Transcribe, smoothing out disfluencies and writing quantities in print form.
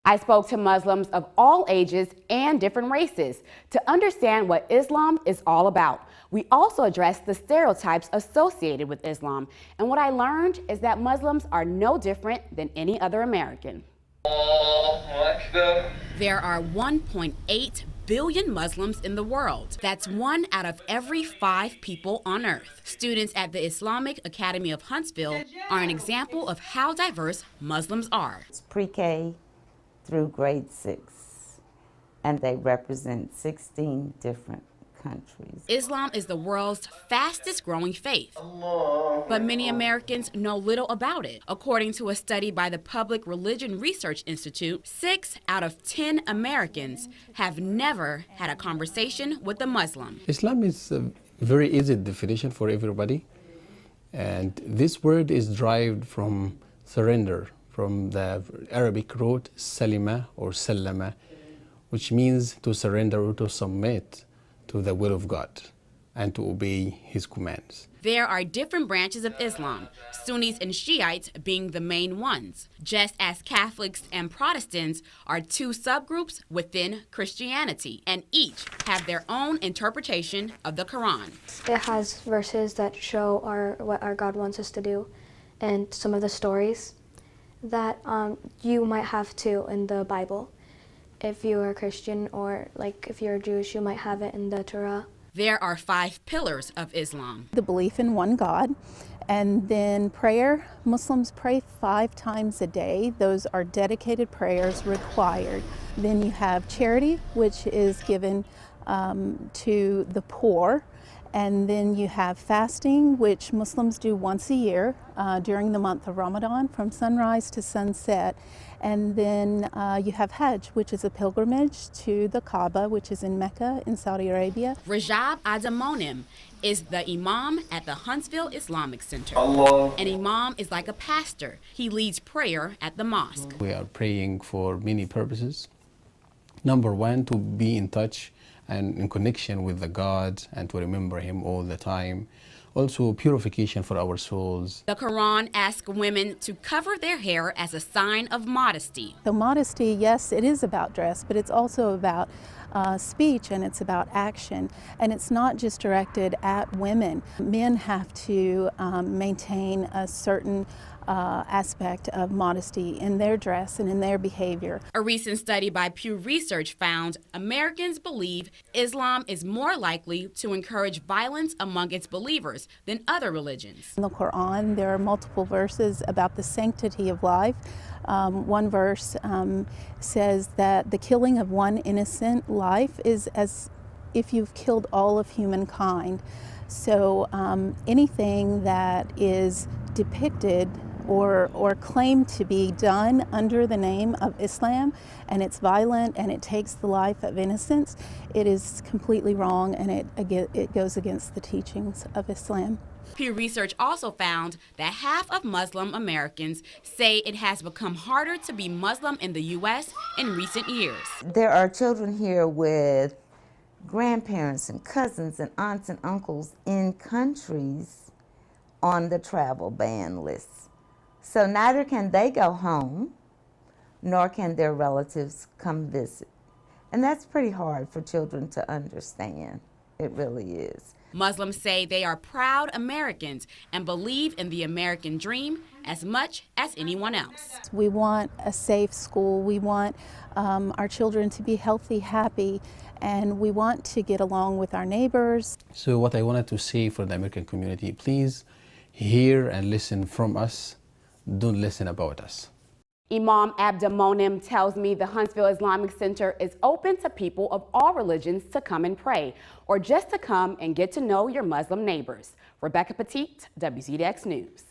I spoke to Muslims of all ages and different races to understand what Islam is all about. We also addressed the stereotypes associated with Islam, and what I learned is that Muslims are no different than any other American. There are 1.8 billion Muslims in the world. That's 1 out of every 5 people on earth. Students at the Islamic Academy of Huntsville are an example of how diverse Muslims are. It's pre-K through grade 6, and they represent 16 different countries. Islam is the world's fastest growing faith, but many Americans know little about it. According to a study by the Public Religion Research Institute, 6 out of 10 Americans have never had a conversation with a Muslim. Islam is a very easy definition for everybody, and this word is derived from surrender, from the Arabic root salima or sallama, which means to surrender or to submit to the will of God and to obey His commands. There are different branches of Islam, Sunnis and Shiites being the main ones, just as Catholics and Protestants are 2 subgroups within Christianity, and each have their own interpretation of the Quran. It has verses that show what our God wants us to do, and some of the stories that you might have too in the Bible. If you are a Christian, or like if you're Jewish, you might have it in the Torah. There are 5 pillars of Islam. The belief in one God, and then prayer. Muslims pray 5 times a day. Those are dedicated prayers required. Then you have charity, which is given to the poor. And then you have fasting, which Muslims do once a year during the month of Ramadan from sunrise to sunset. And then you have Hajj, which is a pilgrimage to the Kaaba, which is in Mecca in Saudi Arabia. Rajab Adamonim is the imam at the Huntsville Islamic Center. Allah. An imam is like a pastor. He leads prayer at the mosque. We are praying for many purposes. Number 1, to be in touch and in connection with the God and to remember Him all the time. Also, purification for our souls. The Quran asks women to cover their hair as a sign of modesty. So modesty, yes, it is about dress, but it's also about speech, and it's about action. And it's not just directed at women. Men have to maintain a certain aspect of modesty in their dress and in their behavior. A recent study by Pew Research found Americans believe Islam is more likely to encourage violence among its believers than other religions. In the Quran, there are multiple verses about the sanctity of life. One verse says that the killing of one innocent life is as if you've killed all of humankind. So anything that is depicted or claimed to be done under the name of Islam, and it's violent and it takes the life of innocents, it is completely wrong, and it goes against the teachings of Islam. Pew Research also found that half of Muslim Americans say it has become harder to be Muslim in the U.S. in recent years. There are children here with grandparents and cousins and aunts and uncles in countries on the travel ban list. So neither can they go home, nor can their relatives come visit. And that's pretty hard for children to understand. It really is. Muslims say they are proud Americans and believe in the American dream as much as anyone else. We want a safe school. We want our children to be healthy, happy, and we want to get along with our neighbors. So what I wanted to say for the American community, please hear and listen from us. Don't listen about us. Imam Abdamonim tells me the Huntsville Islamic Center is open to people of all religions to come and pray, or just to come and get to know your Muslim neighbors. Rebecca Petit, WZDX News.